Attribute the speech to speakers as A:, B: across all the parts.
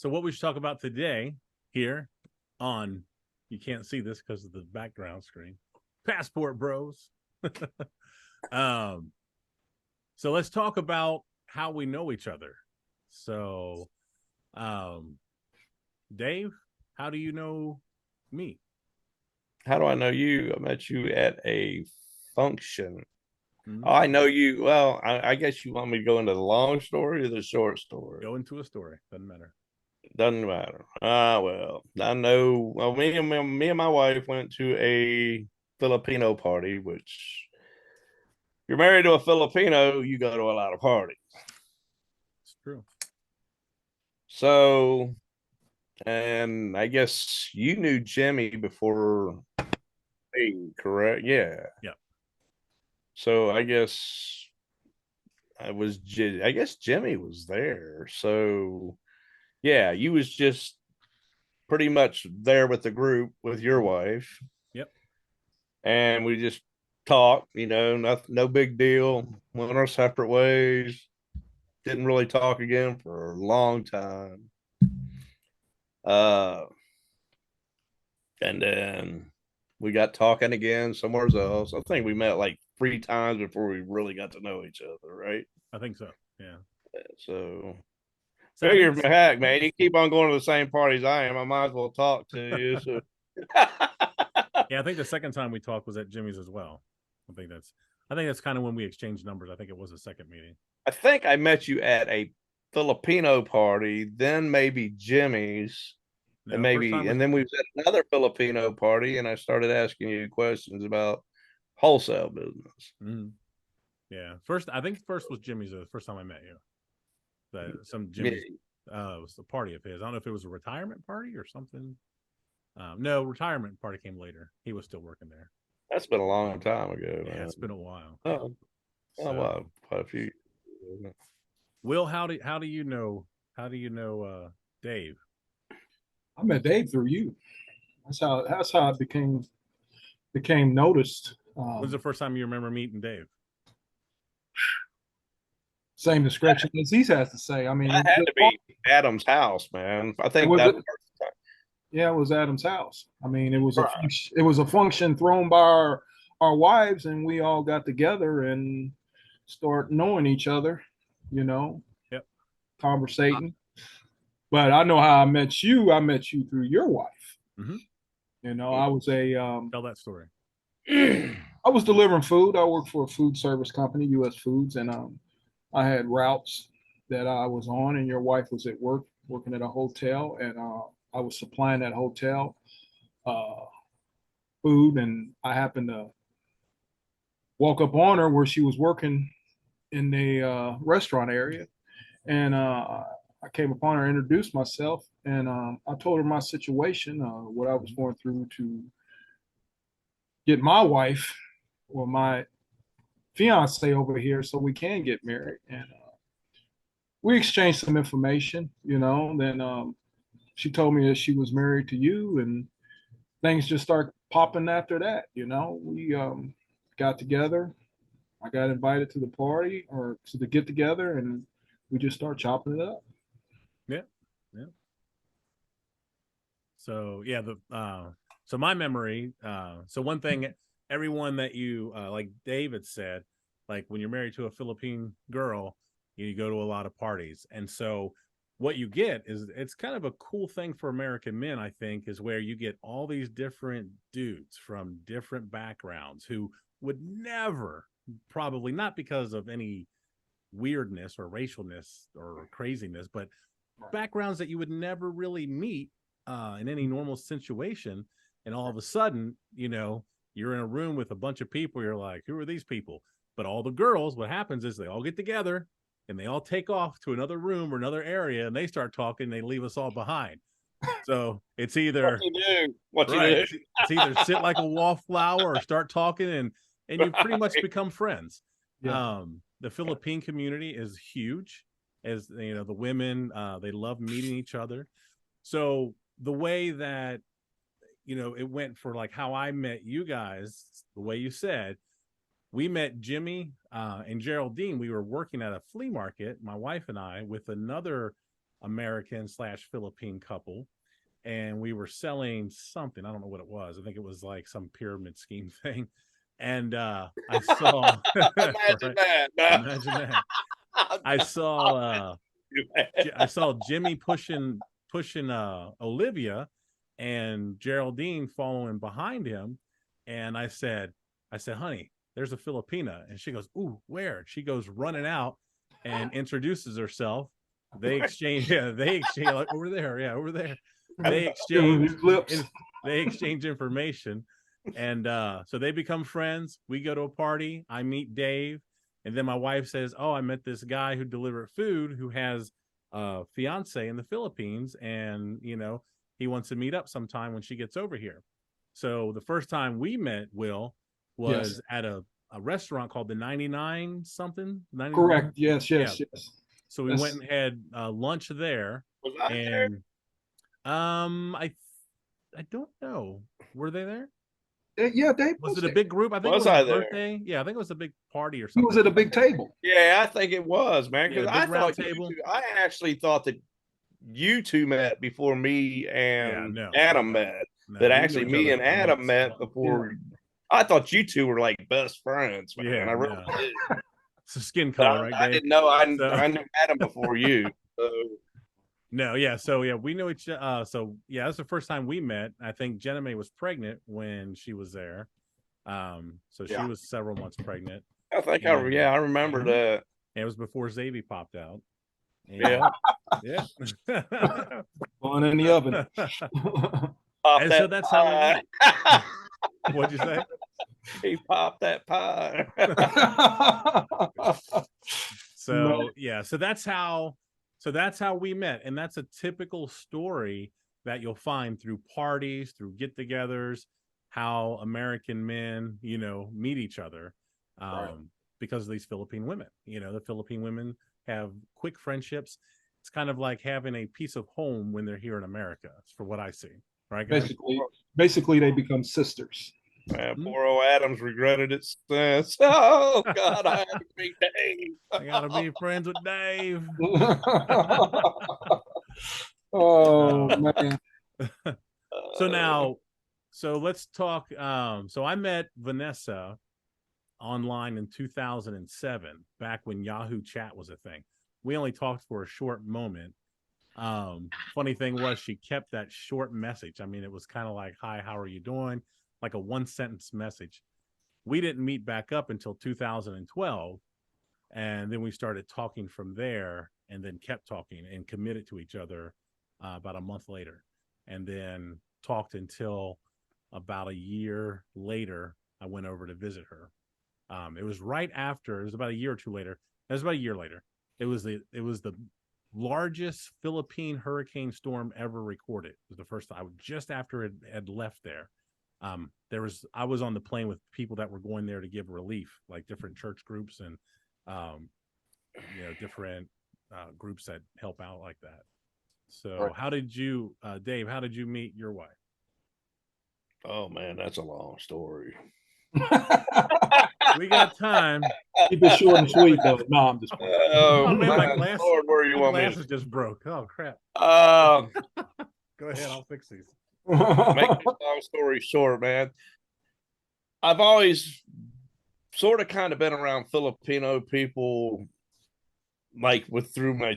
A: So what we should talk about today here on, you can't see this because of the background screen, Passport Bros. um, so let's talk about how we know each other. So, um, Dave, how do you know me?
B: How do I know you? I met you at a function. Oh,
A: Mm-hmm.
B: I know you. Well, I guess you want me to go into the long story or the short story?
A: Go into a story. Doesn't matter.
B: Doesn't matter. Well, I know. Well, me and my wife went to a Filipino party, which you're married to a Filipino, you go to a lot of parties.
A: It's true.
B: So, and I guess you knew Jimmy before me, correct? Yeah.
A: Yeah.
B: So I guess Jimmy was there. So yeah, you was just pretty much there with the group with your wife,
A: Yep.
B: and we just talked, no big deal. Went our separate ways. Didn't really talk again for a long time. Uh and then we got talking again somewhere else. I think we met like 3 times before we really got to know each other, right?
A: I think so. Yeah.
B: So
A: So I think
B: figure,
A: this,
B: heck, man, you keep on going to the same parties I am. I might as well talk to you. So,
A: yeah, I think the second time we talked was at Jimmy's as well. I think that's kind of when we exchanged numbers. I think it was a second meeting.
B: I think I met you at a Filipino party, then maybe Jimmy's,
A: No, first time was
B: and then we was at another Filipino party, and I started asking you questions about wholesale business.
A: mhm. Yeah. First, I think first was Jimmy's. The first time I met you. Some
B: Yeah,
A: Jimmy's was a party of his. I don't know if it was a retirement party or something. No, retirement party came later. He was still working there.
B: that's been a long time ago,
A: Yeah,
B: man.
A: it's been a while.
B: Oh, oh
A: So,
B: wow, quite a few.
A: Will, how do you know Dave?
C: I met Dave through you. That's how it became noticed.
A: When's the first time you remember meeting Dave?
C: Same description as he has to say. I mean,
B: That had to be Adam's house, man. I
C: it
B: think
C: was
B: that
C: yeah, it was Adam's house. I mean,
B: right.
C: it was a function thrown by our wives, and we all got together and start knowing each other. You know,
A: Yep.
C: conversating. But I know how I met you. I met you through your wife.
A: Mm-hmm.
C: You know, I was
A: Tell that story.
C: I was delivering food. I worked for a food service company, U.S. Foods, and I had routes that I was on, and your wife was at work, working at a hotel, and I was supplying that hotel uh, food, and I happened to walk up on her where she was working in the restaurant area, and I came upon her, introduced myself, and I told her my situation, what I was going through to get my wife or my fiance over here so we can get married, and we exchanged some information, then she told me that she was married to you, and things just start popping after that. We got together. I got invited to the party or to the get together, and we just start chopping it up.
A: Yeah. Yeah. So yeah, the so my memory, so one thing, everyone that you like David said, like when you're married to a Philippine girl, you go to a lot of parties. And so what you get is, it's kind of a cool thing for American men, I think, is where you get all these different dudes from different backgrounds who would never, probably not because of any weirdness or racialness or craziness, but backgrounds that you would never really meet in any normal situation. And all of a sudden, you're in a room with a bunch of people. You're like, who are these people? But all the girls, what happens is they all get together and they all take off to another room or another area, and they start talking. And they leave us all behind. So it's
B: What
A: either
B: you do? What you
A: right.
B: do?
A: It's either sit like a wallflower or start talking, and you pretty much become friends.
C: Yeah.
A: The Philippine community is huge. As the women, they love meeting each other. So the way that it went for like how I met you guys, the way you said, we met Jimmy and Geraldine. We were working at a flea market, my wife and I, with another American / Philippine couple, and we were selling something. I don't know what it was. I think it was like some pyramid scheme thing. And I saw
B: Imagine
A: right,
B: that.
A: imagine that. I saw I saw Jimmy pushing Olivia and Geraldine following behind him. And I said, honey, there's a Filipina. And she goes, ooh, where? She goes running out and introduces herself. They exchange, like over there, yeah, over there. They exchange
C: lips.
A: they exchange information. And so they become friends. We go to a party. I meet Dave. And then my wife says, oh, I met this guy who delivered food who has a fiance in the Philippines. And, he wants to meet up sometime when she gets over here. So the first time we met Will was at a restaurant called the 99 something. 99?
C: Correct. Yes.
A: Yeah. So we went and had lunch there.
B: Was I there?
A: And I don't know. Were they there?
C: Yeah, Dave.
A: Was it a big group? I think
B: Was
A: it was
B: I
A: a
B: there?
A: birthday. Yeah, I think it was a big party or
C: He
A: something.
C: was at a big table.
B: Yeah, I think it was, man. Because
A: Yeah,
B: I
A: big round
B: thought
A: table.
B: I actually thought that you two met before me and
A: no.
B: Adam met.
A: No,
B: That
A: we
B: actually
A: knew each
B: me
A: other
B: and
A: for
B: Adam
A: months.
B: met before. I thought you two were like best friends, man.
A: Yeah,
B: I really
A: no.
B: did.
A: It's a skin
B: But
A: color, right, Dave?
B: I didn't know. I
A: So-
B: knew Adam before you. So.
A: No, yeah. So yeah, we knew each. So yeah, that's the first time we met. I think Jenna May was pregnant when she was there. So she was several months pregnant.
B: I think
A: And-
B: I remember that.
A: It was before Xavier popped out. And,
B: Yeah.
A: yeah.
C: Going in the oven.
B: Pop
A: And
B: that
A: so that's how we
B: pie.
A: met. What'd you say?
B: He popped that pie.
A: So yeah, so that's how we met. And that's a typical story that you'll find through parties, through get-togethers, how American men, meet each other. Because of these Philippine women. The Philippine women have quick friendships. It's kind of like having a piece of home when they're here in America. It's for what I see. Right, guys?
C: Basically, they become sisters.
B: Man, poor old Adams regretted it since. Oh God, I had to be Dave.
A: I gotta be friends with Dave.
C: Oh man.
A: So let's talk. So I met Vanessa online in 2007, back when Yahoo Chat was a thing. We only talked for a short moment. Funny thing was, she kept that short message. I mean, it was kind of like, hi, how are you doing? Like a 1-sentence message. We didn't meet back up until 2012. And then we started talking from there, and then kept talking and committed to each other about a month later. And then talked until about a year later, I went over to visit her. It was right after, it was about a year or two later. It was about a year later. It was the largest Philippine hurricane storm ever recorded. It was the first time, just after it had left there. I was on the plane with people that were going there to give relief, like different church groups and different groups that help out like that. So how did you, Dave, how did you meet your wife?
B: Oh man, that's a long story.
A: We got time.
C: Keep it short and sweet, though. No, I'm just.
B: Oh
A: man, my
B: Lord, where you want me?
A: Glasses just broke. Oh crap.
B: Go
A: ahead, I'll fix these.
B: Make this long story short, man. I've always sort of kind of been around Filipino people, like through my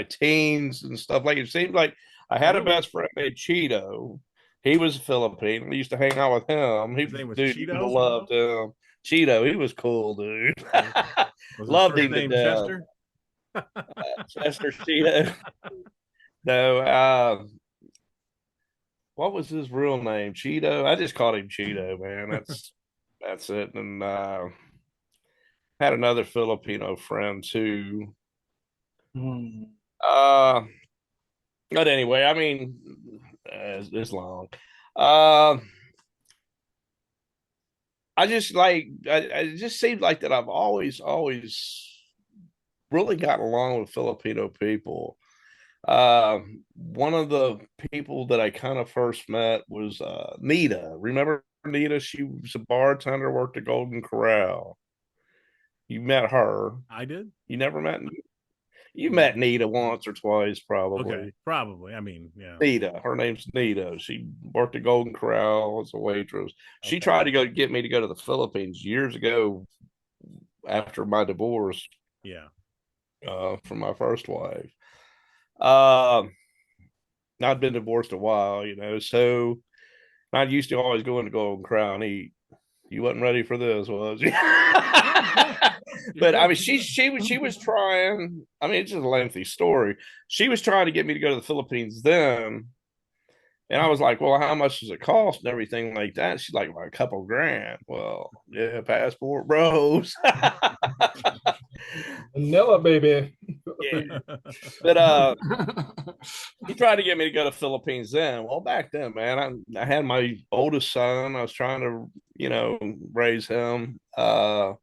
B: teens and stuff. Like, it seemed like I had a best friend named Cheeto. He was a Filipino. We used to hang out with him.
A: His name was
B: Dude,
A: Cheeto?
B: loved him. Cheeto, he was cool, dude. Loved him to death.
A: Chester?
B: Chester Cheeto. No, what was his real name? Cheeto. I just called him Cheeto, man. That's it. And had another Filipino friend too. But anyway, I mean, it's long. I just seemed like that I've always really gotten along with Filipino people. One of the people that I kind of first met was Nita. Remember Nita? She was a bartender, worked at Golden Corral. You met her.
A: I did.
B: You never met Nita? You met Nita once or twice, probably.
A: Okay, probably. I mean, yeah.
B: Nita, her name's Nita. She worked at Golden Corral as a waitress. She
A: Okay.
B: tried to get me to go to the Philippines years ago after my divorce.
A: Yeah.
B: From my first wife. I'd been divorced a while, so I used to always go into Golden Corral and eat. You wasn't ready for this, was you? But I mean, she was trying. I mean, it's just a lengthy story. She was trying to get me to go to the Philippines then, and I was like, "Well, how much does it cost and everything like that?" She's like, "Well, a couple grand." Well, yeah, passport bros.
C: Vanilla, baby.
B: Yeah. But he tried to get me to go to Philippines then. Well, back then, man, I had my oldest son. I was trying to, raise him. I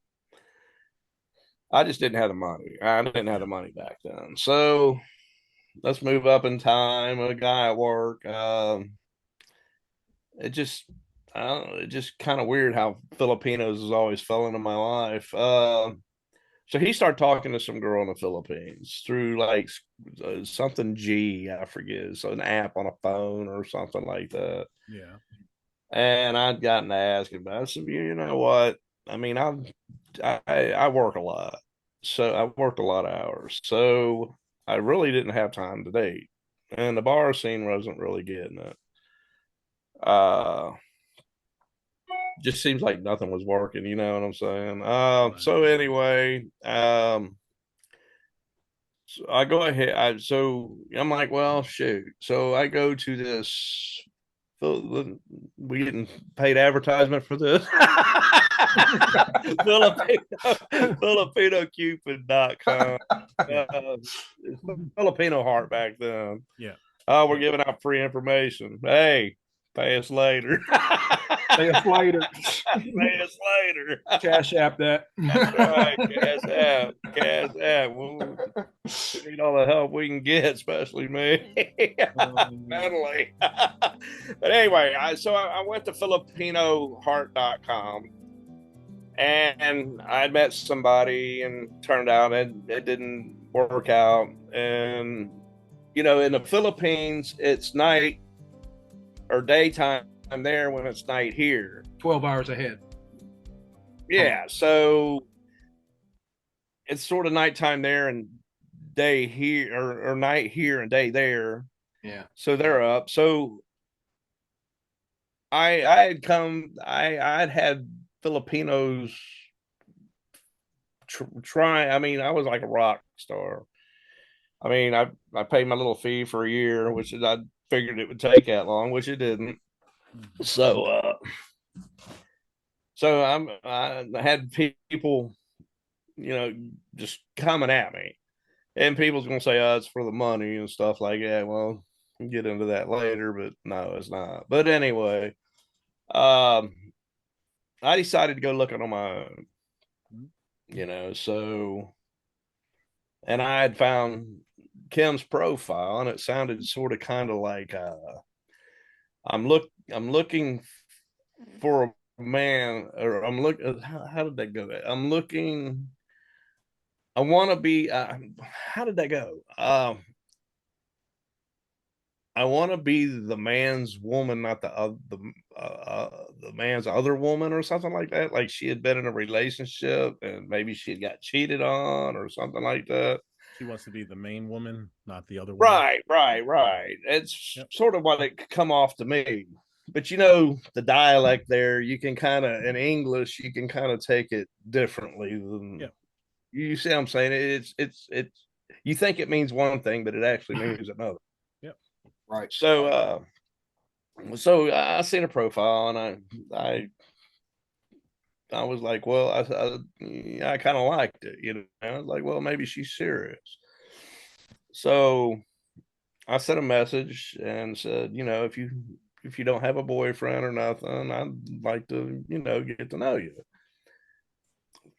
B: just didn't have the money. I didn't have the money back then. So let's move up in time. A guy at work. It just, I don't know. It's just kind of weird how Filipinos has always fell into my life. So he started talking to some girl in the Philippines through like something G, I forget, so an app on a phone or something like that.
A: Yeah.
B: And I'd gotten to ask him about it. I said, you know what? I mean, I work a lot, so I worked a lot of hours, so I really didn't have time to date, and the bar scene wasn't really getting it. Uh, just seems like nothing was working. You know what I'm saying?
A: Right.
B: So anyway, so I go ahead. So I'm like, well, shoot. So I go to this. We getting paid advertisement for this. Filipinocupid.com. It's Filipino heart back then.
A: Yeah.
B: Oh, we're giving out free information. Hey, pay us later.
C: Pay us later.
B: Pay us later.
C: Cash app that.
B: That's right. Cash app. We'll need all the help we can get, especially me. Mentally. But anyway, so I went to filipinoheart.com and I met somebody and turned out it didn't work out. And, in the Philippines, it's night or daytime there when it's night here.
C: 12 hours ahead.
B: Yeah. So it's sort of nighttime there and day here or night here and day there.
C: Yeah.
B: So they're up. So I'd had Filipinos try. I mean, I was like a rock star. I mean, I paid my little fee for a year, which I figured it would take that long, which it didn't. So I had people, just coming at me, and people's gonna say, "Oh, it's for the money and stuff like that." Well, we'll get into that later, but no, it's not. But anyway, I decided to go looking on my own, so, and I had found Kim's profile, and it sounded sort of kind of like I'm looking for a man, or I'm looking. How did that go? I'm looking. I want to be. How did that go? I want to be the man's woman, not the man's other woman, or something like that. Like she had been in a relationship and maybe she had got cheated on, or something like that.
A: She wants to be the main woman, not the other woman.
B: Right. It's sort of what it come off to me. But the dialect there, you can kind of in English, you can kind of take it differently than you see what I'm saying? It's you think it means one thing, but it actually means another.
C: Right.
B: So I seen a profile and I was like, well, I kind of liked it, I was like, well, maybe she's serious. So I sent a message and said, if you don't have a boyfriend or nothing, I'd like to, get to know you.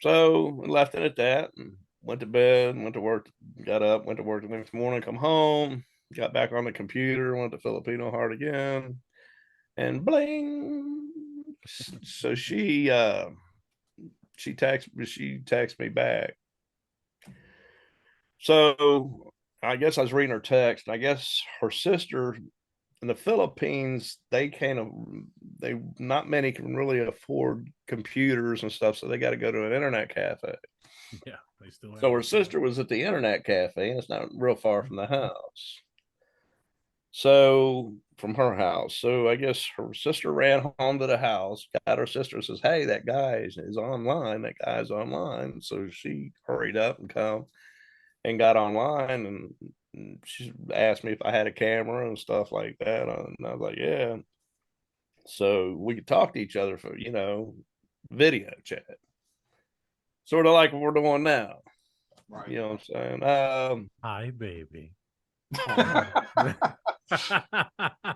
B: So I left it at that and went to bed, went to work, got up, went to work the next morning, come home, got back on the computer, went to Filipino Heart again, and bling. So she texted me back. So I guess I was reading her text, and I guess her sister in the Philippines, they not many can really afford computers and stuff, so they got to go to an internet cafe.
A: Yeah, they still have.
B: So her sister was at the internet cafe, and it's not real far from the house. So from her house. So I guess her sister ran home to the house, got her sister, says, "Hey, that guy is online. That guy's online." So she hurried up and come and got online, and she asked me if I had a camera and stuff like that. And I was like, yeah. So we could talk to each other for, video chat. Sort of like what we're doing now.
C: Right.
B: You know what I'm saying?
A: Hi, baby.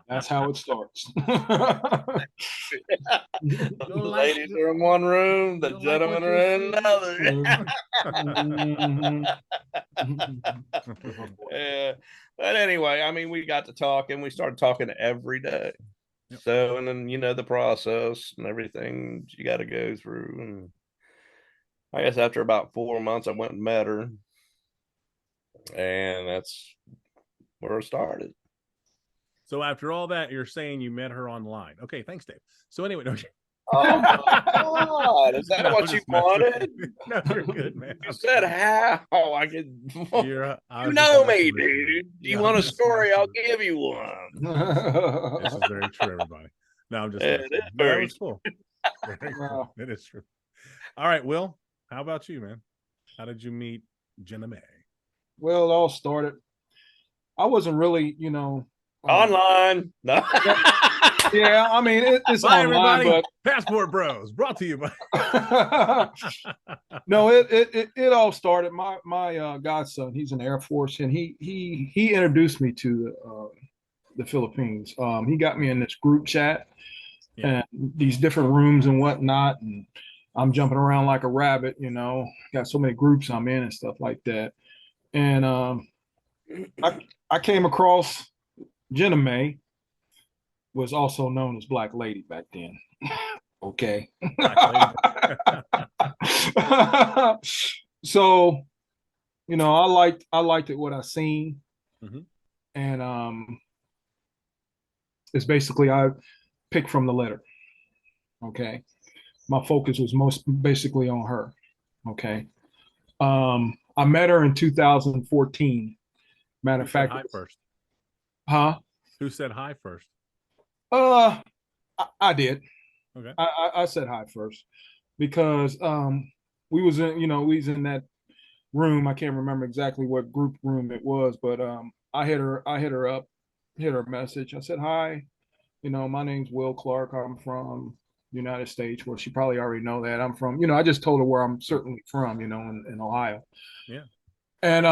C: That's how it starts.
B: The ladies are in one room, the gentlemen are in another. Yeah. But anyway, I mean, we got to talking. We started talking every day.
A: Yep.
B: So, and then, the process and everything you got to go through. And I guess after about 4 months, I went and met her. And that's where it started.
A: So after all that, you're saying you met her online. Okay, thanks, Dave. So anyway, no,
B: Oh my God, is that
A: no,
B: what you wanted?
A: No, you're good, man.
B: You said how I could.
A: You
B: know me, dude. You want a story? I'll give you one.
A: This is very true, everybody. No, I'm just.
B: It is
A: that was cool. Very cool.
C: Wow.
A: It is true. All right, Will. How about you, man? How did you meet Jenna May?
C: Well, it all started. I wasn't really,
B: online. No.
C: Yeah, I mean it's
A: Bye,
C: online,
A: everybody. Passport Bros brought to you by.
C: No, it all started. My godson, he's in the Air Force, and he introduced me to the Philippines. He got me in this group chat and these different rooms and whatnot, and I'm jumping around like a rabbit. Got so many groups I'm in and stuff like that. And I came across Jenna May, was also known as Black Lady back then. Okay. So, I liked it what I seen.
A: Mm-hmm.
C: And it's basically I picked from the letter. Okay. My focus was most basically on her. Okay. I met her in 2014. Matter of fact,
A: hi first.
C: Huh?
A: Who said hi first?
C: I did.
A: Okay.
C: I said hi first because we was in that room. I can't remember exactly what group room it was, but I hit her up, hit her message. I said hi. My name's Will Clark. I'm from United States. Well, she probably already know that I'm from. I just told her where I'm certainly from. In Ohio.
A: Yeah.
C: And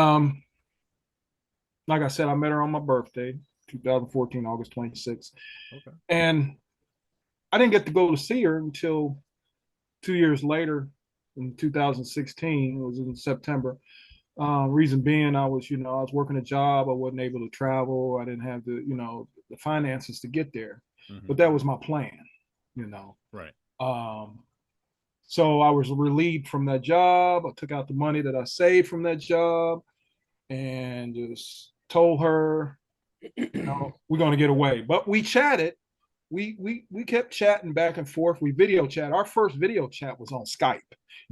C: like I said, I met her on my birthday, 2014, August 26th.
A: Okay.
C: And I didn't get to go to see her until 2 years later in 2016. It was in September. Reason being, I was working a job. I wasn't able to travel. I didn't have the finances to get there.
A: Mm-hmm.
C: But that was my plan,
A: Right.
C: So I was relieved from that job. I took out the money that I saved from that job and just told her, we're going to get away. But we chatted. We kept chatting back and forth. We video chat. Our first video chat was on Skype.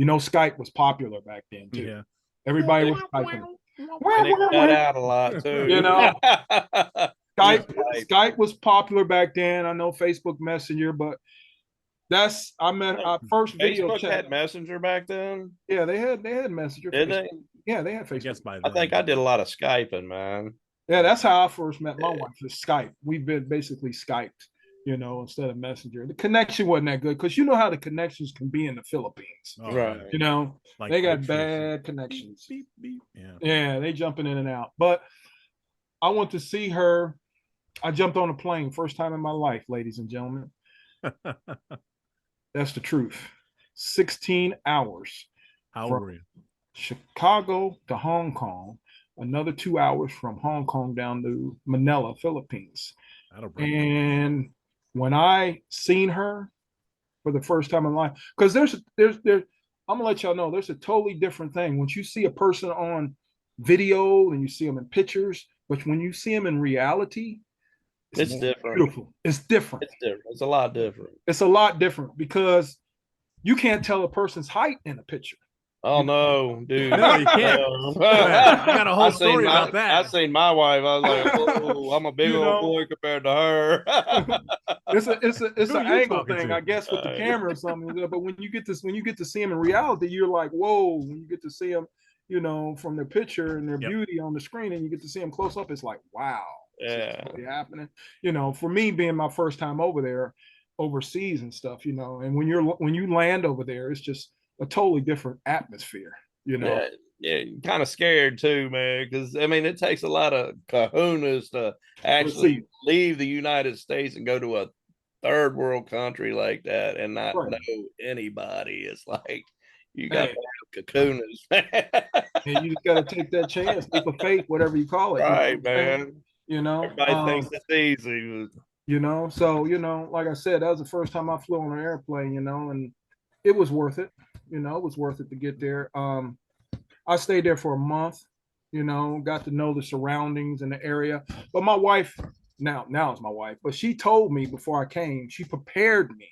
C: Skype was popular back then too.
A: Yeah.
C: Everybody was Skyping.
B: And it got out a lot too.
C: Skype was popular back then. I know Facebook Messenger, but I met our first video
B: Facebook
C: chat.
B: had Messenger back then.
C: Yeah, they had Messenger.
B: Did they?
C: Yeah, they had Facebook.
A: I guess by then.
B: I think I did a lot of Skyping, man.
C: Yeah, that's how I first met my wife. Was Skype. We've been basically Skyped, instead of Messenger. The connection wasn't that good because you know how the connections can be in the Philippines.
A: Oh,
B: right.
A: Like
C: they got bad connections.
A: Beep, beep.
C: Yeah, they jumping in and out. But I went to see her. I jumped on a plane, first time in my life, ladies and gentlemen. That's the truth. 16 hours.
A: How old were you?
C: Chicago to Hong Kong, another 2 hours from Hong Kong down to Manila, Philippines. And when I seen her for the first time in life, because there's I'm gonna let y'all know there's a totally different thing. Once you see a person on video and you see them in pictures, but when you see them in reality,
B: It's different.
C: Beautiful. It's different.
B: It's different. It's a lot different.
C: It's a lot different because you can't tell a person's height in a picture.
B: Oh no, dude!
A: No, you can't. I got a whole story about that.
B: I seen my wife. I was like, "Oh, I'm a big old boy compared to her."
C: It's an angle thing, I guess, with the
B: Right.
C: camera or something. But when you get to see them in reality, you're like, whoa! When you get to see them, from their picture and their beauty on the screen, and you get to see them close up, it's like, wow,
B: Yeah,
C: really happening. For me, being my first time over there, overseas and stuff, and when you land over there, it's just a totally different atmosphere,
B: yeah, kind of scared too, man. Because I mean, it takes a lot of kahunas to actually leave the United States and go to a third world country like that and not know anybody. It's like you got to have kahunas,
C: and you just got to take that chance, leap of faith, whatever you call it.
B: Right, man.
C: Everybody
B: thinks it's easy.
C: So like I said, that was the first time I flew on an airplane, and it was worth it. It was worth it to get there. I stayed there for a month, got to know the surroundings and the area. But my wife, now it's my wife, but she told me before I came, she prepared me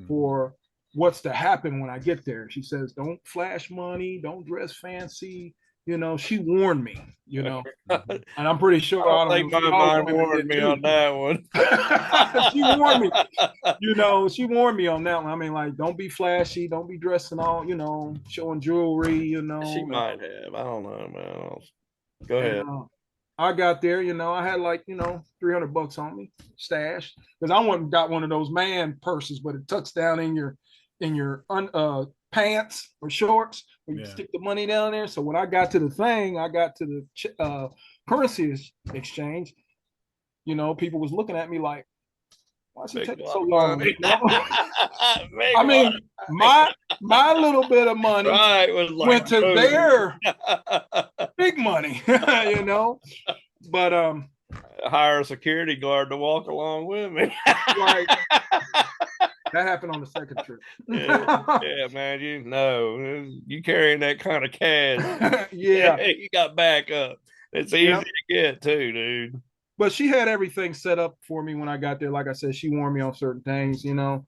C: for what's to happen when I get there. She says, don't flash money, don't dress fancy. She warned me, and I'm pretty sure
B: I don't think my mind warned me on that one.
C: She warned me, she warned me on that one. I mean, like, don't be flashy, don't be dressing all, showing jewelry,
B: She might have. I don't know, man. Go ahead.
C: I got there, I had like, $300 on me, stashed, because I went and got one of those man purses, but it tucks down in your pants or shorts, where you stick the money down there. So when I got to the thing, I got to the currency exchange, people was looking at me like, why is it taking so long? I mean, my little bit of money
B: was like,
C: went to their big money, but
B: hire a security guard to walk along with me.
C: Right. That happened on the second trip.
B: Yeah, man. You carrying that kind of cash.
C: Yeah.
B: You got backup. It's easy to get too, dude.
C: But she had everything set up for me when I got there. Like I said, she warned me on certain things, and I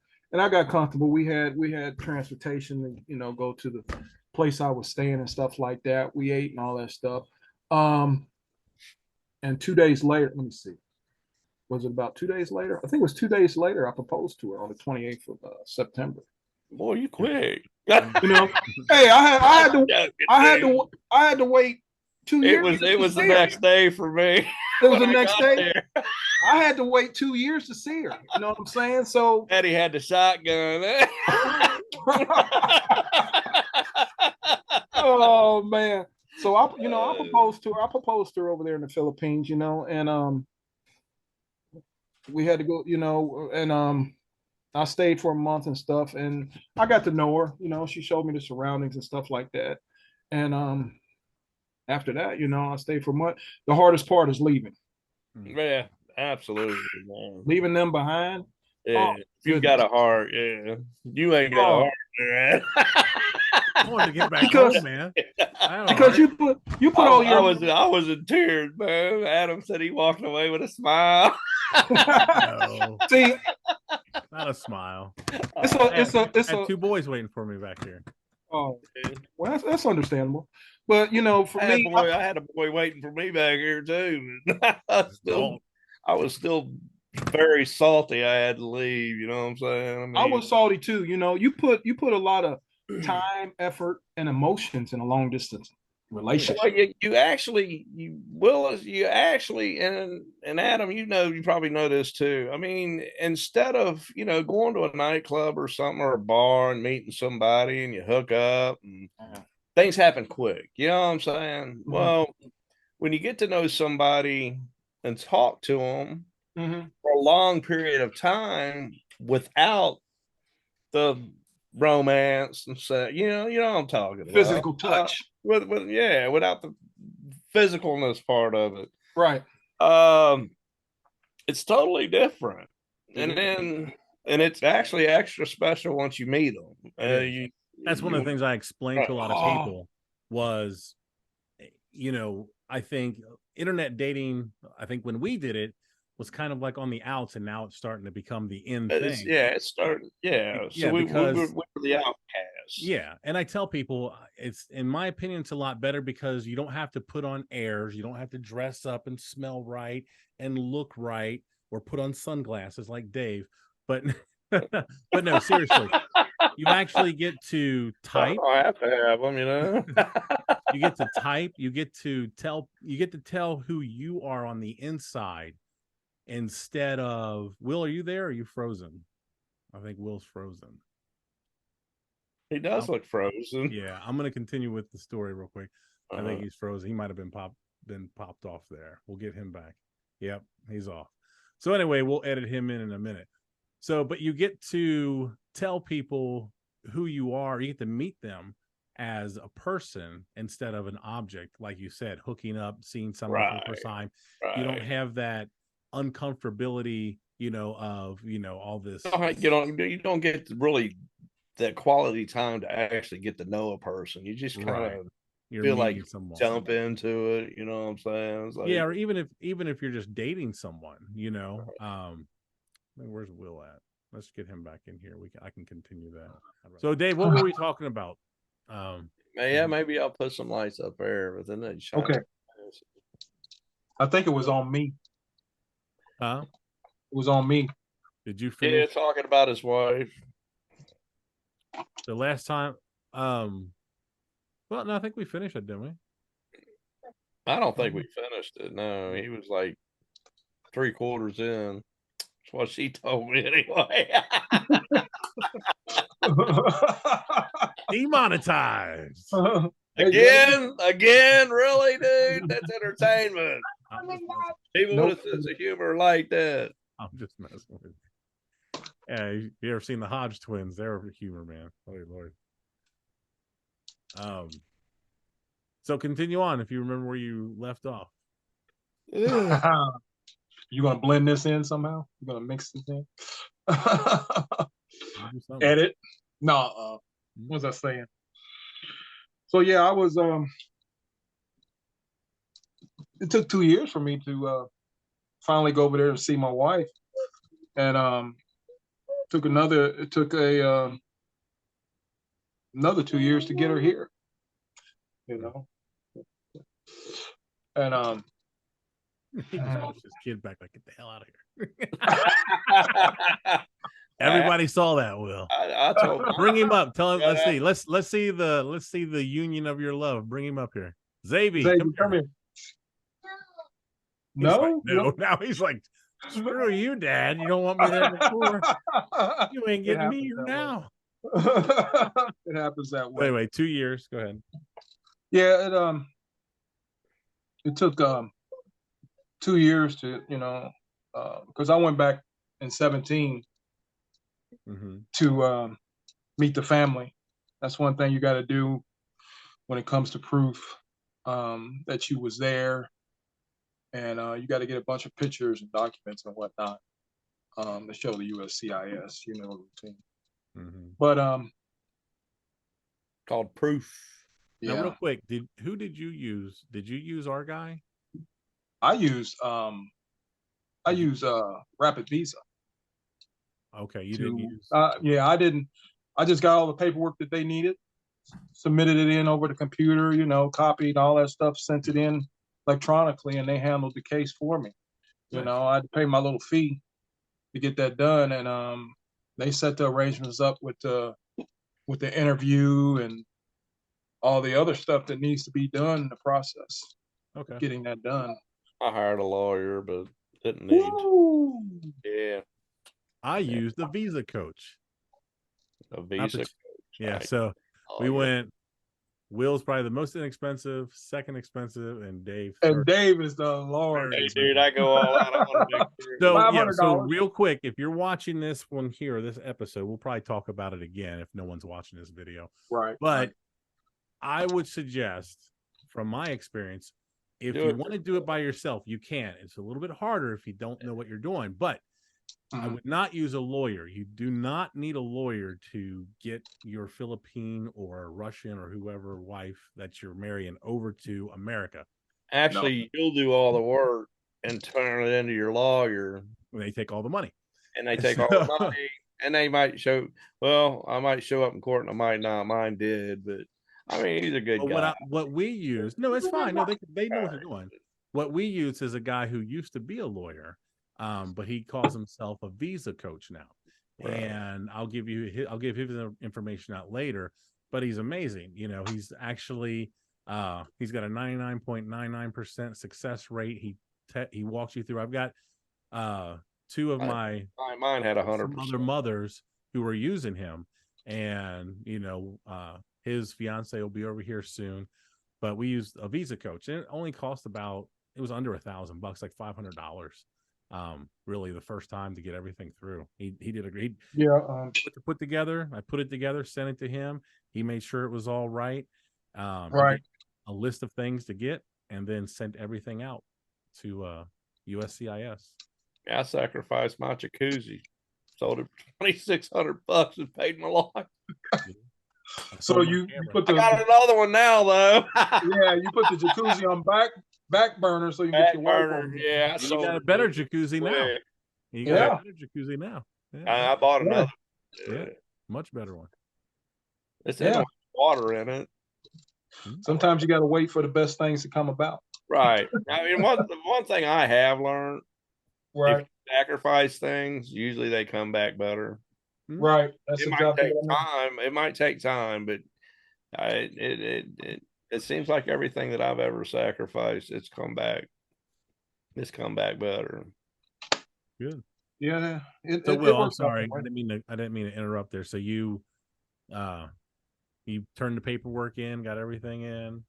C: got comfortable. We had transportation to, go to the place I was staying and stuff like that. We ate and all that stuff. And 2 days later, let me see. Was it about 2 days later? I think it was 2 days later. I proposed to her on the 28th of September.
B: Boy, you quick.
C: Hey, I had to wait 2 years.
B: It was the next day for me.
C: It was the next day. I had to wait 2 years to see her. You know what I'm saying? So
B: Eddie had the shotgun.
C: Oh man. So I proposed to her. I proposed to her over there in the Philippines, and we had to go, and I stayed for a month and stuff, and I got to know her. She showed me the surroundings and stuff like that, and after that, I stayed for a month. The hardest part is leaving.
B: Yeah, absolutely, man.
C: Leaving them behind.
B: Yeah, you got a heart. Yeah, you ain't got a heart, man.
A: I wanted to get back home, man.
C: Because you put all your.
B: I was in tears, man. Adam said he walked away with a smile.
A: No.
C: See,
A: not a smile.
C: I
A: had two boys waiting for me back here.
C: Oh, well, that's understandable. But for me,
B: I had a boy waiting for me back here too. I was still very salty. I had to leave. You know what I'm saying?
C: I was salty too. You put a lot of time, effort, and emotions in a long distance relationship.
B: Well, you actually, and Adam, you probably know this too. I mean, instead of going to a nightclub or something or a bar and meeting somebody and you hook up and things happen quick. You know what I'm saying? Mm-hmm. Well, when you get to know somebody and talk to them for a long period of time without the romance and stuff, you know what I'm talking about.
C: Physical touch.
B: Without the physicalness part of it.
C: Right.
B: It's totally different. And it's actually extra special once you meet them.
A: That's one of the things I explained to a lot of people was, you know, I think internet dating, I think when we did it was kind of like on the outs, and now it's starting to become the in thing.
B: It started. Yeah. So
A: Yeah,
B: we
A: because
B: were the outcasts.
A: yeah, and I tell people, it's, in my opinion, it's a lot better because you don't have to put on airs, you don't have to dress up and smell right and look right, or put on sunglasses like Dave. But but no, seriously, you actually get to type.
B: I have to have them, you know.
A: You get to type. You get to tell who you are on the inside, instead of Will. Are you there? Or are you frozen? I think Will's frozen.
B: He does look frozen.
A: Yeah, I'm gonna continue with the story real quick. I think
B: Uh-huh.
A: he's frozen. He might have been popped off there. We'll get him back. Yep, he's off. So anyway, we'll edit him in a minute. So, but you get to tell people who you are. You get to meet them as a person instead of an object, like you said, hooking up, seeing someone for the first time. You don't
B: Right.
A: have that uncomfortability, you know, of, you know, all this.
B: You don't get really that quality time to actually get to know a person. You just kind
A: Right.
B: of
A: You're
B: feel like
A: meeting someone.
B: jump into it. You know what I'm saying? It's like,
A: Yeah, or even if you're just dating someone, you know. Where's Will at? Let's get him back in here. I can continue that. So Dave, what were we talking about?
B: yeah, maybe I'll put some lights up there, but then they shine.
C: Okay. I think it was on me.
A: Huh?
C: It was on me.
A: Did you
B: Yeah,
A: finish
B: talking about his wife.
A: the last time? Well, no, I think we finished it, didn't we?
B: I don't think we finished it. No, he was like 3/4 in. That's what she told me anyway.
A: Demonetized.
B: Again, really, dude? That's entertainment. People
C: Nope.
B: with a sense of humor like that.
A: I'm just messing with you. Yeah, you ever seen the Hodge twins? They're humor, man. Oh Lord. So continue on if you remember where you left off.
C: You gonna blend this in somehow? You gonna mix this in?
A: Do something.
C: Edit? No. What was I saying? So yeah, I was. It took 2 years for me to finally go over there and see my wife, and it took another 2 years to get her here. You know, and
A: He just pushed his kid back, like, get the hell out of here. Everybody saw that, Will.
B: I told him,
A: Bring him up. Tell him. Let's see the union of your love. Bring him up here. Xavier, come here.
C: No,
A: like, no. Now he's like, screw you, Dad. You don't want me there before. You ain't getting me here now.
C: It happens that way.
A: Anyway, 2 years. Go ahead.
C: Yeah, it took 2 years to, because I went back in 2017 to meet the family. That's one thing you got to do when it comes to proof that you was there, and you got to get a bunch of pictures and documents and whatnot to show the USCIS, routine. But
B: called proof.
A: Now, real quick, who did you use? Did you use our guy?
C: I use Rapid Visa.
A: Okay, you didn't use.
C: Yeah, I didn't. I just got all the paperwork that they needed, submitted it in over the computer, copied all that stuff, sent it in electronically, and they handled the case for me.
A: Nice.
C: I had to pay my little fee to get that done, and they set the arrangements up with the interview and all the other stuff that needs to be done in the process.
A: Okay,
C: getting that done.
B: I hired a lawyer, but didn't need.
C: Woo!
B: Yeah,
A: I used the Visa Coach.
B: A Visa Coach.
A: Yeah, so we went. Will's probably the most inexpensive, second expensive, and Dave.
C: And Dave is the Lord.
B: Hey, dude, I go all out. I want to
A: make so real quick, if you're watching this one here, this episode, we'll probably talk about it again if no one's watching this video.
C: Right.
A: But I would suggest, from my experience, if you want to do it by yourself, you can. It's a little bit harder if you don't know what you're doing. But I would not use a lawyer. You do not need a lawyer to get your Philippine or Russian or whoever wife that you're marrying over to America.
B: Actually, you'll do all the work and turn it into your lawyer.
A: They take all the money.
B: And they take all the money, and they might show. Well, I might show up in court, and I might not. Mine did, but I mean, he's a good guy.
A: What we use, no, it's fine. No, they know what they're doing. What we use is a guy who used to be a lawyer, but he calls himself a visa coach now. Right. And I'll give his information out later. But he's amazing. You know, he's actually he's got a 99.99% success rate. He walks you through. I've got two of mine
B: had 100%
A: other mothers who were using him, and you know, his fiance will be over here soon. But we used a visa coach, and it only cost it was under $1,000, like $500. Really, the first time to get everything through. He did a great put together. I put it together, sent it to him. He made sure it was all right.
C: Right.
A: A list of things to get, and then sent everything out to USCIS.
B: I sacrificed my jacuzzi, sold it for $2,600 and paid my life.
C: So you put
B: I got another one now though.
C: Yeah, you put the jacuzzi on back burner so you get your burner.
B: Yeah,
A: you got a better jacuzzi now. You got a better jacuzzi now. Yeah.
B: I bought another.
A: Yeah, much better one.
B: It's water in it.
C: Sometimes you got to wait for the best things to come about.
B: Right. I mean, one thing I have learned,
C: right,
B: if you sacrifice things, usually they come back better.
C: Right. That's
B: it might take time. It might take time, but it seems like everything that I've ever sacrificed, it's come back. It's come back better.
A: Good.
C: Yeah.
A: I'm sorry. I didn't mean to interrupt there. So you turned the paperwork in, got everything in.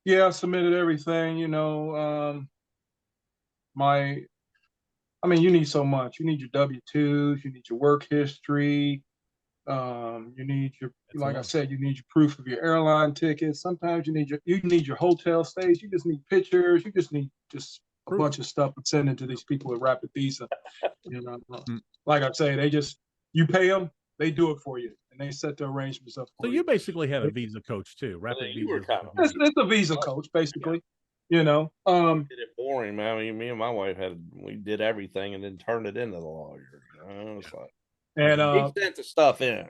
C: Yeah, I submitted everything. You know, you need so much. You need your W-2s. You need your work history. You need I said, you need your proof of your airline tickets. Sometimes you need your hotel stays. You just need pictures. You just need a bunch of stuff to send into these people with Rapid Visa. You know, like I say, you pay them, they do it for you, and they set the arrangements up for you.
A: So you basically had a visa coach too, Rapid Visa.
C: It's a visa coach, basically. Yeah. You know,
B: did it boring, man. I mean, me and my wife we did everything and then turned it into the lawyer. You know, it's like, and he sent the stuff in.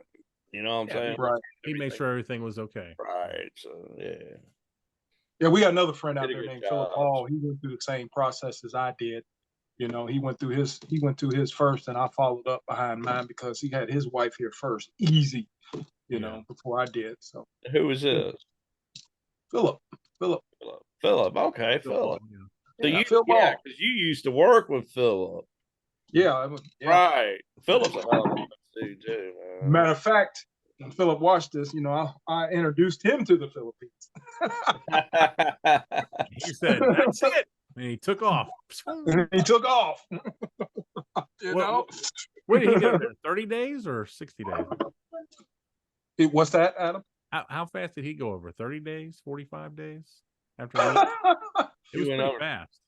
B: You know what I'm saying?
C: Right.
A: He made sure everything was okay.
B: Right. So
C: yeah, we got another friend out there named Philip Hall. He went through the same process as I did. You know, he went through his first, and I followed up behind mine because he had his wife here first. Easy, you know, before I did. So
B: who was this?
C: Philip.
B: Okay, Philip.
C: Yeah.
B: So because you used to work with Philip.
C: Yeah.
B: Right. Philip's a hell of a dude too, man.
C: Matter of fact, when Philip watched this, you know, I introduced him to the Philippines.
A: He said, "That's it," and he took off.
C: You know,
A: where did he get there? 30 days or 60 days?
C: What's that, Adam?
A: How fast did he go over? 30 days, 45 days? After that? It was pretty fast.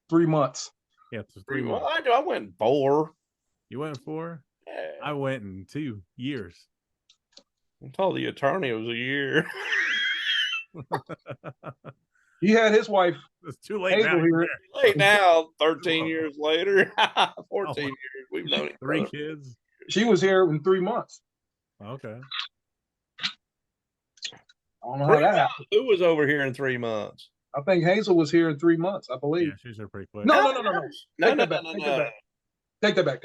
C: 3 months.
A: Yeah, 3 months.
B: I went 4.
A: You went 4?
B: Yeah.
A: I went in 2 years.
B: I told the attorney it was a year.
C: He had his wife.
A: It's too late now.
B: Late now, 13 years later. 14 years. We've known each other.
A: 3 kids.
C: She was here in 3 months.
A: Okay.
C: I don't know how that happened.
B: Who was over here in 3 months?
C: I think Hazel was here in 3 months, I believe.
A: Yeah, she's here pretty quick.
C: No. Take that back.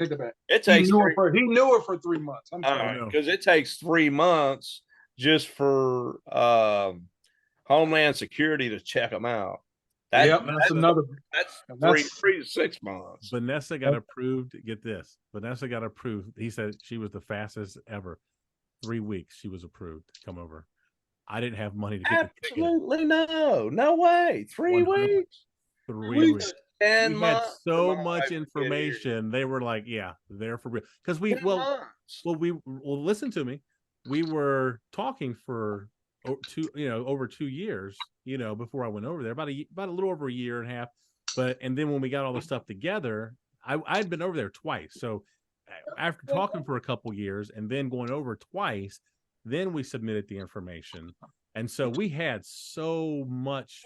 B: It takes
C: he knew her for 3 months. I'm sorry.
B: Because it takes 3 months just for Homeland Security to check them out.
C: That's 3
B: to 6 months.
A: Vanessa got approved. Get this. Vanessa got approved. He said she was the fastest ever. 3 weeks she was approved to come over. I didn't have money to get
B: absolutely no way. 3 weeks.
A: 3 weeks.
B: 10
A: we
B: months.
A: Had so much information. They were like, "Yeah, they're for real." Because listen to me. We were talking for over 2 years. You know, before I went over there, about a little over a year and a half. And then when we got all the stuff together, I'd been over there twice. So after talking for a couple years and then going over twice, then we submitted the information. And so we had so much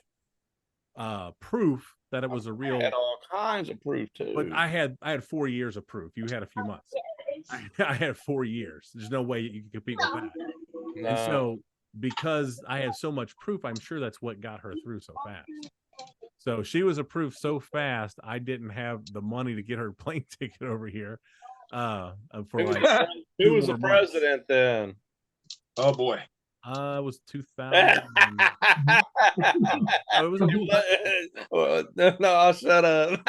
A: proof that it was a
B: I
A: real.
B: had all kinds of proof too.
A: But I had 4 years of proof. You had a few months. I had 4 years. There's no way you can compete with that.
B: No.
A: And so because I had so much proof, I'm sure that's what got her through so fast. So she was approved so fast, I didn't have the money to get her plane ticket over here. For like
B: who was the president then?
C: Oh boy.
A: It was 2000. It was
B: no, I'll shut up.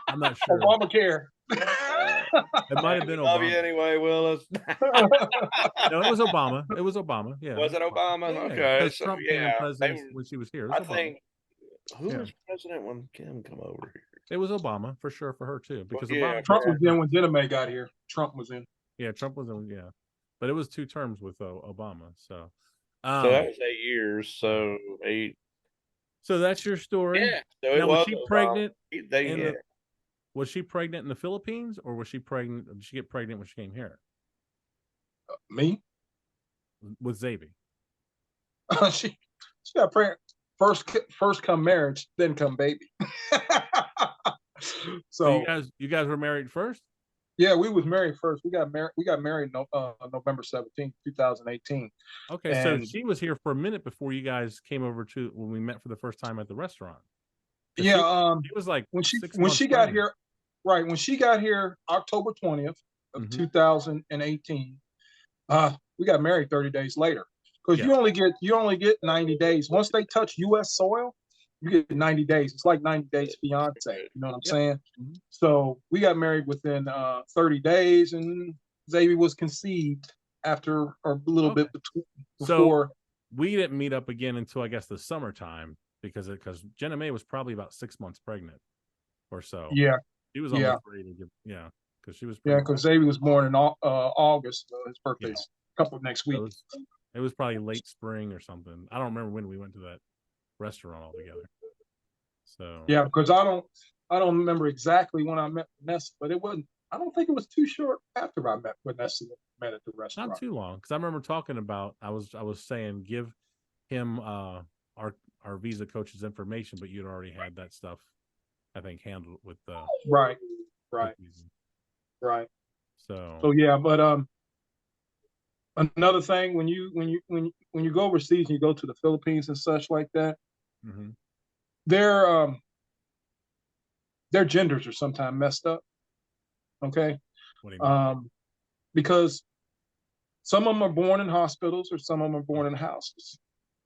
A: I'm not sure.
C: Obamacare.
A: It might have been
B: Love
A: Obama.
B: you anyway, Willis.
A: No, it was Obama. It was Obama. Yeah.
B: Was it Obama?
A: Yeah,
B: okay.
A: because
B: So,
A: Trump
B: yeah,
A: became president when she was here.
B: I think who
A: Yeah.
B: was president when Kim come over here?
A: It was Obama for sure for her too, because
B: yeah,
A: Obama.
C: Trump was in when Jenna May got here. Trump was in.
A: Yeah, Trump was in. Yeah, but it was 2 terms with Obama. So
B: that was 8 years. So 8.
A: So that's your story.
B: Yeah. So
A: now, was she pregnant? Was she pregnant in the Philippines, or was she pregnant? Did she get pregnant when she came here?
C: Me?
A: With Zabi.
C: she got pregnant. First come marriage, then come baby.
A: So you guys were married first?
C: Yeah, we was married first. We got married November 17th, 2018.
A: Okay, and so she was here for a minute before you guys came over to when we met for the first time at the restaurant.
C: Yeah,
A: she was like
C: when she got here, right? When she got here, October 20th of 2018, we got married 30 days later. Because you only get 90 days. Once they touch U.S. soil, you get 90 days. It's like 90 days fiance. You know what I'm saying? Mm-hmm. So we got married within 30 days, and Xavier was conceived after a little bit before.
A: So we didn't meet up again until I guess the summertime because Jenna May was probably about 6 months pregnant or so.
C: Yeah,
A: she was almost ready to give. Yeah, because she was.
C: Because Xavier was born in August. His birthday's next week.
A: So it was probably late spring or something. I don't remember when we went to that restaurant altogether. So
C: yeah, because I don't remember exactly when I met Vanessa, but it wasn't. I don't think it was too short after I met Vanessa. Met at the restaurant.
A: Not too long, because I remember talking about. I was saying give him our visa coach's information, but you'd already had that stuff, I think, handled with the
C: right. So yeah, but another thing when you go overseas and you go to the Philippines and such like that, their genders are sometimes messed up. Okay,
A: what do you mean?
C: Because some of them are born in hospitals or some of them are born in houses.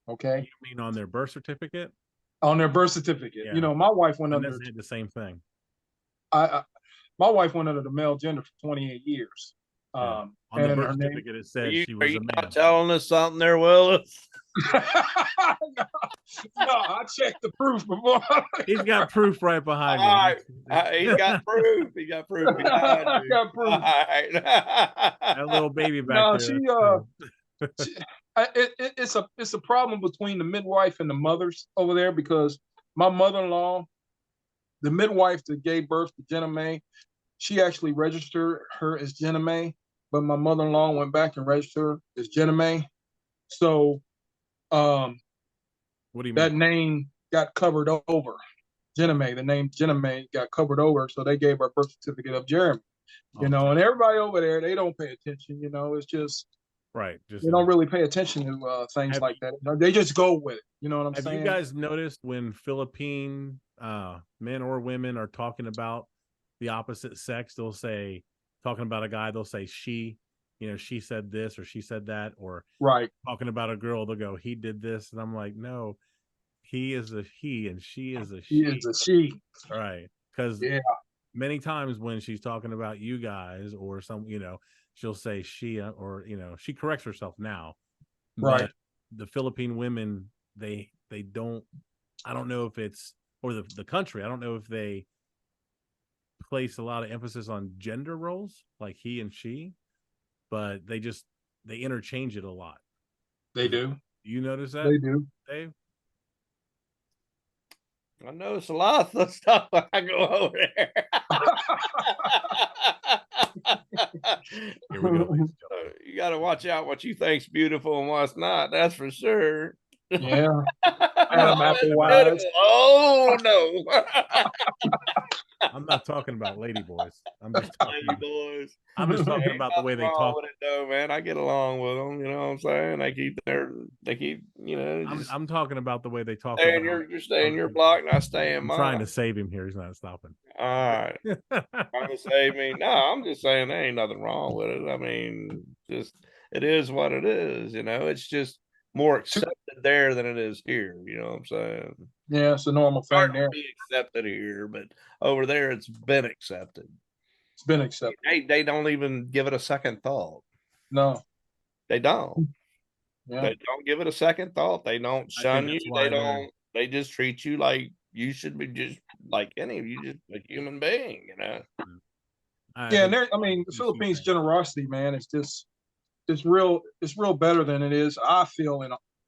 C: Okay,
A: you mean on their birth certificate?
C: On their birth certificate,
A: yeah.
C: My wife went under
A: the same thing.
C: My wife went under the male gender for 28 years.
A: On the birth certificate, it said she was a man.
B: Not telling us something there, Willis?
C: No, I checked the proof before.
A: He's got proof right behind
B: him. He's got proof. He got proof.
C: I got proof.
A: Right. That little baby back
C: there. It's a problem between the midwife and the mothers over there because my mother-in-law, the midwife that gave birth to Jenna May, she actually registered her as Jenna May, but my mother-in-law went back and registered her as Jenna May. So
A: what do you mean?
C: That name got covered over. Jenna May, the name Jenna May got covered over, so they gave her a birth certificate of Jeremy. And everybody over there, they don't pay attention, it's just
A: right.
C: They don't really pay attention to things like that. They just go with it. You know what I'm saying?
A: Have you guys noticed when Philippine men or women are talking about the opposite sex, they'll say, talking about a guy, they'll say she, she said this or she said that, or talking about a girl, they'll go, he did this. And I'm like, no, he is a he and she is a she.
C: He is a she.
A: Right. Because many times when she's talking about you guys or some, she'll say she or, she corrects herself now.
C: Right.
A: But the Philippine women, they don't, I don't know if it's, or the country, I don't know if they place a lot of emphasis on gender roles like he and she, but they interchange it a lot.
C: They do.
A: You notice that?
C: They do.
A: Dave?
B: I notice a lot of stuff when I go over there.
A: Here we go, ladies and gentlemen.
B: You got to watch out what you think's beautiful and what's not. That's for sure.
C: Yeah.
A: I'm
C: Adam
A: not talking about,
C: Applewise.
B: Oh no.
A: I'm not talking about lady boys. I'm just talking
B: Lady
A: about,
B: boys.
A: I'm just talking
B: Ain't
A: about the way
B: nothing
A: they
B: wrong
A: talk.
B: with it though, man. I get along with them. You know what I'm saying? They keep, just
A: I'm talking about the way they talk
B: stay in
A: about
B: you're staying
A: other
B: your
A: people.
B: block and I stay in
A: I'm
B: mine.
A: trying to save him here. He's not stopping.
B: All right. Trying to save me. No, I'm just saying there ain't nothing wrong with it. I mean, just it is what it is, it's just more accepted there than it is here. You know what I'm saying?
C: Yeah, it's a normal
B: Hard
C: thing
B: to
C: there.
B: be accepted here, but over there it's been accepted.
C: It's been accepted.
B: They don't even give it a second thought.
C: No.
B: They don't.
C: Yeah.
B: They don't give it a second thought. They don't
A: I think
B: shun you.
A: that's why
B: They don't. They just treat you like you should be just like any of you, just a human being.
C: Yeah, and I mean, the Philippines generosity, man, is just it's real better than it is, I feel,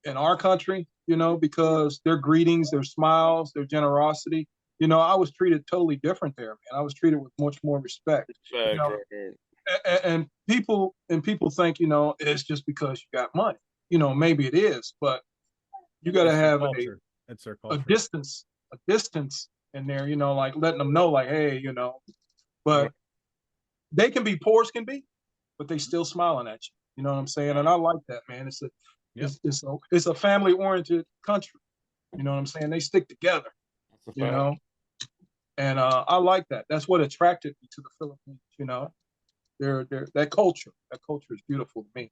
C: in our country, because their greetings, their smiles, their generosity. I was treated totally different there, man. I was treated with much more respect. And people think, it's just because you got money. Maybe it is, but you got to have
A: It's their
C: a
A: culture.
C: distance in there, like letting them know, like, hey, but they can be poor as can be, but they still smiling at you. You know what I'm saying? And I like that, man. It's a family oriented country. You know what I'm saying? They stick together. And I like that. That's what attracted me to the Philippines. They're that culture. That culture is beautiful to me.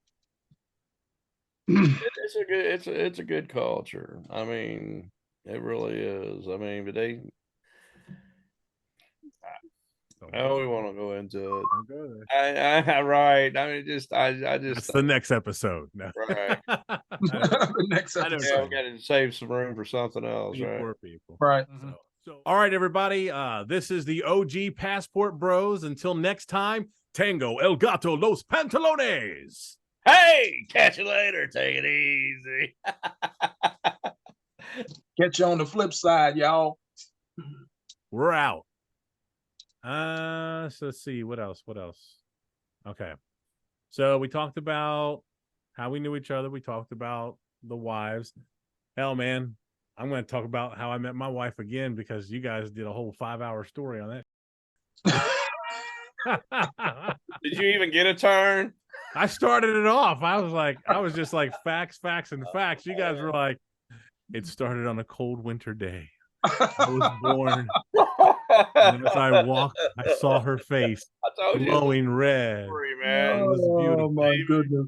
B: It's a good culture. I mean, it really is. I mean, but they. Oh, we want to go into it. Right. I mean, I just.
A: That's the next episode. No.
B: Right.
C: The next episode.
B: Yeah, we got to save some room for something else. Right.
A: Poor people.
C: Right.
A: So, all right, everybody. This is the OG Passport Bros. Until next time, Tango El Gato Los Pantalones.
B: Hey, catch you later. Take it easy.
C: Catch you on the flip side, y'all.
A: We're out. So let's see what else. Okay. So we talked about how we knew each other. We talked about the wives. Hell, man, I'm going to talk about how I met my wife again, because you guys did a whole 5-hour story on that.
B: Did you even get a turn?
A: I started it off. I was just like facts, and facts. You guys were like, it started on a cold winter day. I was born. And as I walked, I saw her face glowing red.
B: Story, man.
A: It was beautiful.
C: Oh my goodness.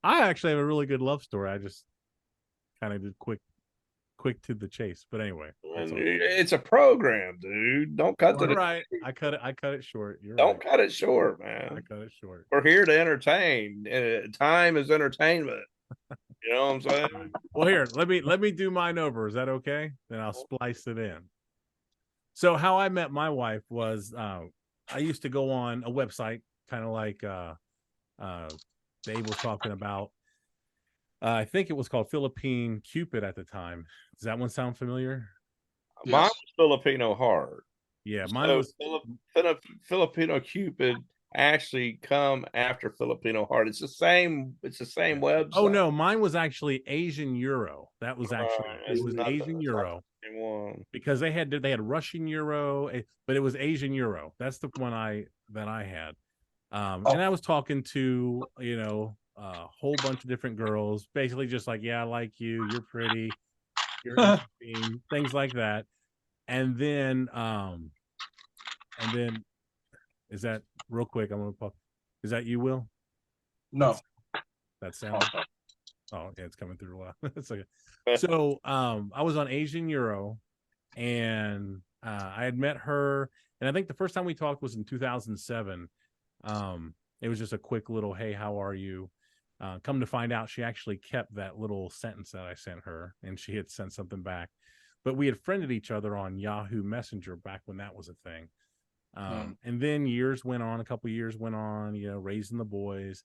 A: I actually have a really good love story. I just kind of did quick to the chase. But anyway,
B: it's a program, dude. Don't cut
A: it. Right. I cut it short.
B: Don't cut it short, man.
A: I cut it short.
B: We're here to entertain. Time is entertainment. You know what I'm saying?
A: Right. Well, here, let me do mine over. Is that okay? Then I'll splice it in. So how I met my wife was I used to go on a website, kind of like Dave was talking about. I think it was called Philippine Cupid at the time. Does that one sound familiar?
B: Yes. Mine was Filipino Heart.
A: Yeah, mine was
B: Filipino Cupid. Actually come after Filipino Heart. It's the same website.
A: Oh no, mine was actually Asian Euro. That was actually it was Asian Euro. Because they had Russian Euro, but it was Asian Euro. That's the one that I had. And I was talking to, a whole bunch of different girls, basically just like, yeah, I like you, you're pretty, you're interesting, things like that. And then is that real quick? I'm gonna pop. Is that you, Will?
C: No.
A: That sound. Oh yeah, it's coming through a lot. It's okay. So I was on Asian Euro, and I had met her, and I think the first time we talked was in 2007. It was just a quick little, hey, how are you? Come to find out, she actually kept that little sentence that I sent her, and she had sent something back. But we had friended each other on Yahoo Messenger back when that was a thing. And then a couple years went on, raising the boys.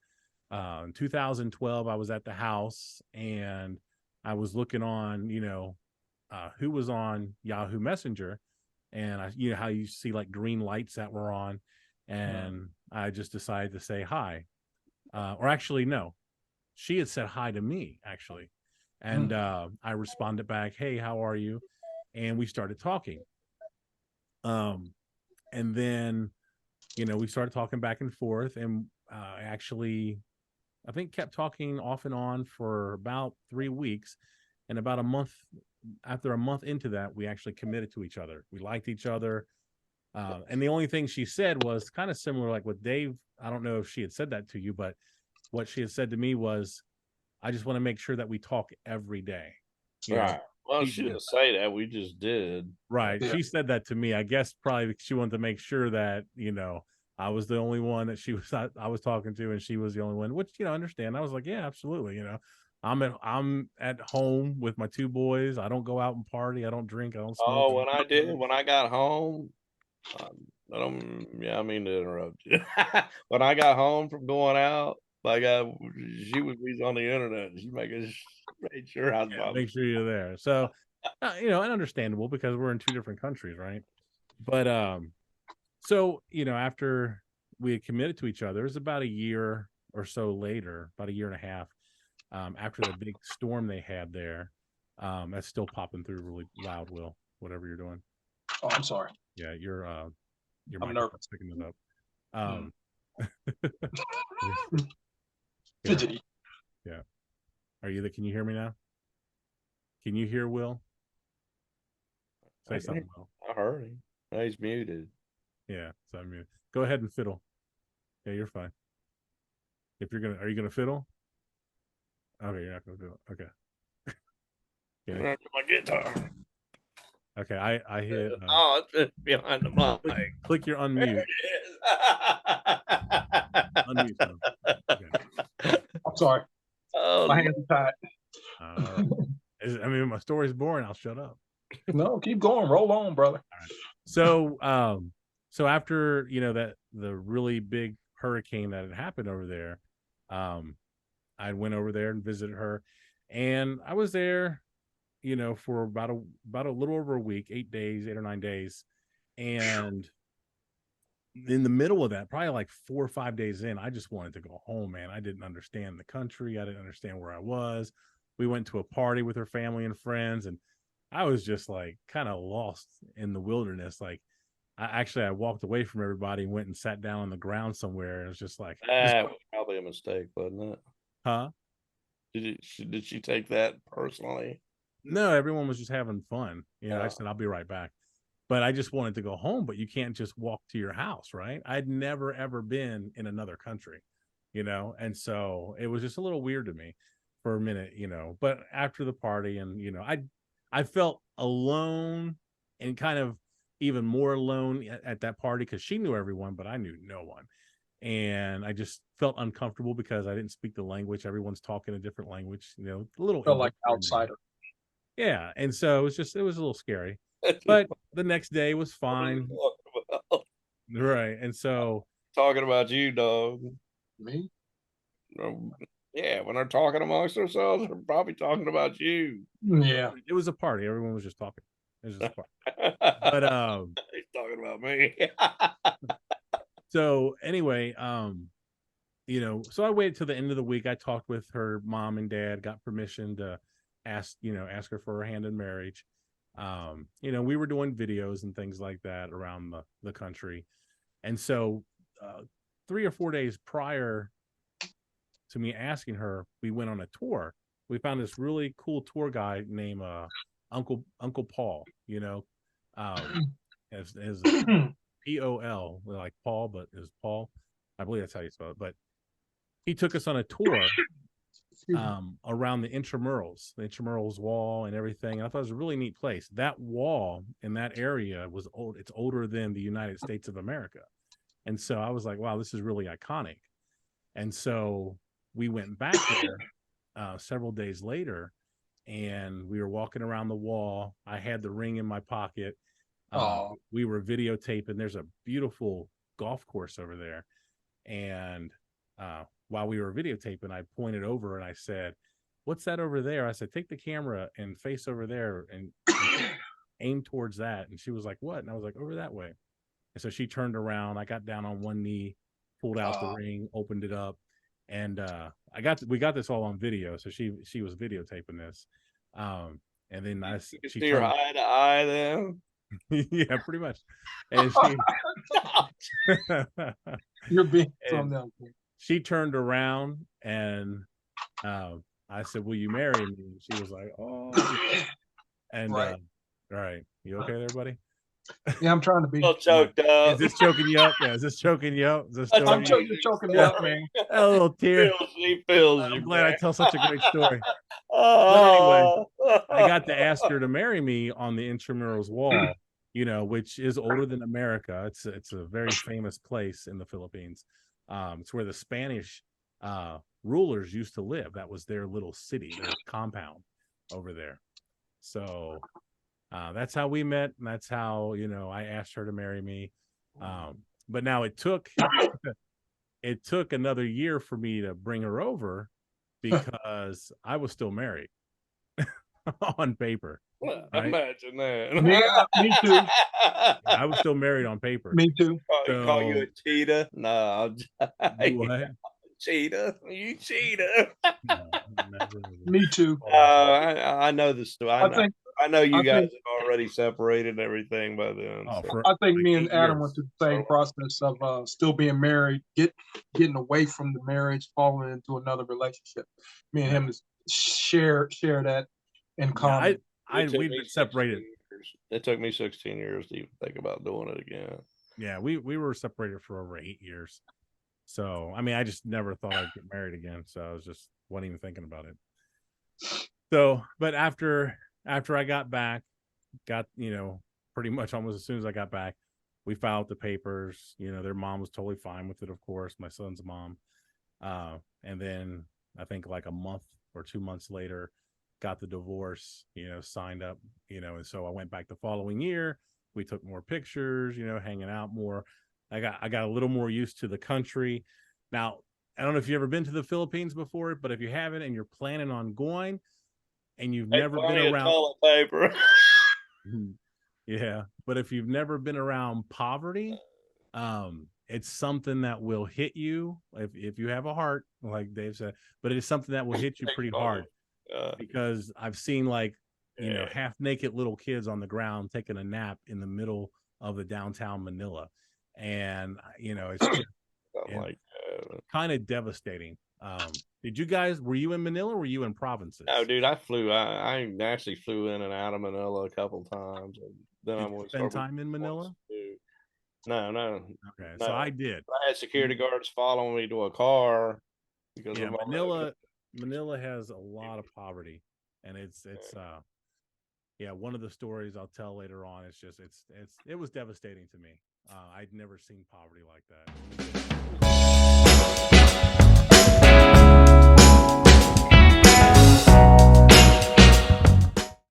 A: In 2012, I was at the house and I was looking on, who was on Yahoo Messenger, and you know how you see like green lights that were on, and I just decided to say hi, or actually no, she had said hi to me actually, and I responded back, "Hey, how are you?" And we started talking. And then we started talking back and forth, and actually, I think kept talking off and on for about 3 weeks, and about a month after a month into that, we actually committed to each other. We liked each other. And the only thing she said was kind of similar, like with Dave. I don't know if she had said that to you, but what she had said to me was, I just want to make sure that we talk every day.
B: Right. Well, she didn't say that. We just did.
A: Right.
C: Yeah.
A: She said that to me. I guess probably she wanted to make sure that, I was the only one that I was talking to, and she was the only one, which, understand. I was like, yeah, absolutely. I'm at home with my two boys. I don't go out and party. I don't drink. I don't smoke.
B: Oh, when I got home, I mean to interrupt you. When I got home from going out, like she was on the internet. She made sure I was
A: Make sure you're there. So, and understandable because we're in two different countries, right? But so after we had committed to each other, it was about a year or so later, about a year and a half, after the big storm they had there. That's still popping through really loud, Will, whatever you're doing.
C: Oh, I'm sorry.
A: Yeah, your
C: nervous.
A: picking it up.
C: Fidgety.
A: Yeah. Can you hear me now? Can you hear Will? Say something, Will.
B: I heard him. No, he's muted.
A: Yeah, so I mean, go ahead and fiddle. Yeah, you're fine. Are you gonna fiddle? Okay, you're not gonna fiddle. Okay.
B: Yeah. My guitar.
A: Okay, I hit.
B: It's behind the mic.
A: Click your unmute. Unmute them. Okay.
C: I'm sorry. My hands are tied.
A: I mean, my story's boring. I'll shut up.
C: No, keep going. Roll on, brother.
A: All right. So after that the really big hurricane that had happened over there, I went over there and visited her, and I was there, for about a little over a week, 8 or 9 days, and in the middle of that, probably like 4 or 5 days in, I just wanted to go home, man. I didn't understand the country. I didn't understand where I was. We went to a party with her family and friends, and I was just like kind of lost in the wilderness. Like I walked away from everybody and went and sat down on the ground somewhere. It was just like,
B: that was probably a mistake, wasn't it?
A: huh?
B: Did she take that personally?
A: No, everyone was just having fun. I said, I'll be right back. But I just wanted to go home, but you can't just walk to your house, right? I'd never, ever been in another country, and so it was just a little weird to me for a minute, but after the party and, I felt alone and kind of even more alone at that party because she knew everyone, but I knew no one. And I just felt uncomfortable because I didn't speak the language. Everyone's talking a different language, a little
C: Felt like outsider.
A: Yeah. And so it was a little scary, but the next day was fine. Right. And so
B: talking about you, dog.
C: Me?
B: Yeah, when they're talking amongst themselves, they're probably talking about you.
C: Yeah.
A: It was a party. Everyone was just talking. It was just a party. But
B: he's talking about me.
A: So anyway, so I waited till the end of the week. I talked with her mom and dad, got permission to ask her for her hand in marriage. We were doing videos and things like that around the country. And so 3 or 4 days prior to me asking her, we went on a tour. We found this really cool tour guide named Uncle Paul, as Pol, like Paul, but is Paul. I believe that's how you spell it. But he took us on a tour around the intramurals wall and everything. I thought it was a really neat place. That wall in that area was old. It's older than the United States of America. And so I was like, wow, this is really iconic. And so we went back there several days later, and we were walking around the wall. I had the ring in my pocket. We were videotaping. There's a beautiful golf course over there. And while we were videotaping, I pointed over and I said, what's that over there? I said, take the camera and face over there and aim towards that. And she was like, what? And I was like, over that way. And so she turned around. I got down on one knee, pulled out the ring, opened it up, and we got this all on video. So she was videotaping this, and then
B: she turned eye to eye then.
A: Yeah, pretty much. And she
D: you're being from them.
A: She turned around and I said, will you marry me? And she was like, oh. And
D: right.
A: All right, you okay there, buddy?
D: Yeah, I'm trying to be.
B: Choked up.
A: Is this choking you up? Yeah, is this choking you up? Is this
D: I'm choking me up, man.
A: A little tear.
B: She feels
A: I'm
B: you,
A: glad
B: man.
A: I tell such a great story. But anyway, I got to ask her to marry me on the intramurals wall, which is older than America. It's a very famous place in the Philippines. It's where the Spanish rulers used to live. That was their little city, their compound over there. So that's how we met, and that's how I asked her to marry me. But now it took another year for me to bring her over because I was still married on paper.
B: Well,
A: right?
B: imagine that.
D: Me too.
A: I was still married on paper.
D: Me too.
B: Call you a cheetah? No,
A: What?
B: cheetah. You cheetah.
A: No, never.
D: Me too.
B: I know the story. I know you guys have already separated and everything by then. So.
D: I think me and Adam went through the same process of still being married, getting away from the marriage, falling into another relationship. Me and him share that in common.
A: We've been separated.
B: It took me 16 years to even think about doing it again.
A: Yeah, we were separated for over 8 years. So, I mean, I just never thought I'd get married again. So I wasn't even thinking about it. So, but after I got back, pretty much almost as soon as I got back, we filed the papers. Their mom was totally fine with it, of course, my son's mom. And then I think like a month or 2 months later, got the divorce, signed up, and so I went back the following year. We took more pictures, hanging out more. I got a little more used to the country. Now, I don't know if you've ever been to the Philippines before, but if you haven't and you're planning on going and you've never been around
B: toilet paper.
A: Yeah, but if you've never been around poverty, it's something that will hit you if you have a heart, like Dave said, but it is something that will hit you pretty hard. Because I've seen half naked little kids on the ground taking a nap in the middle of the downtown Manila. And it's just kind of devastating. Were you in Manila or were you in provinces?
B: No, dude, I flew. I actually flew in and out of Manila a couple times. And then
A: Did you spend time in Manila?
B: No.
A: Okay, so I did.
B: I had security guards following me to a car because
A: Manila has a lot of poverty, and it's one of the stories I'll tell later on. It was devastating to me. I'd never seen poverty like that.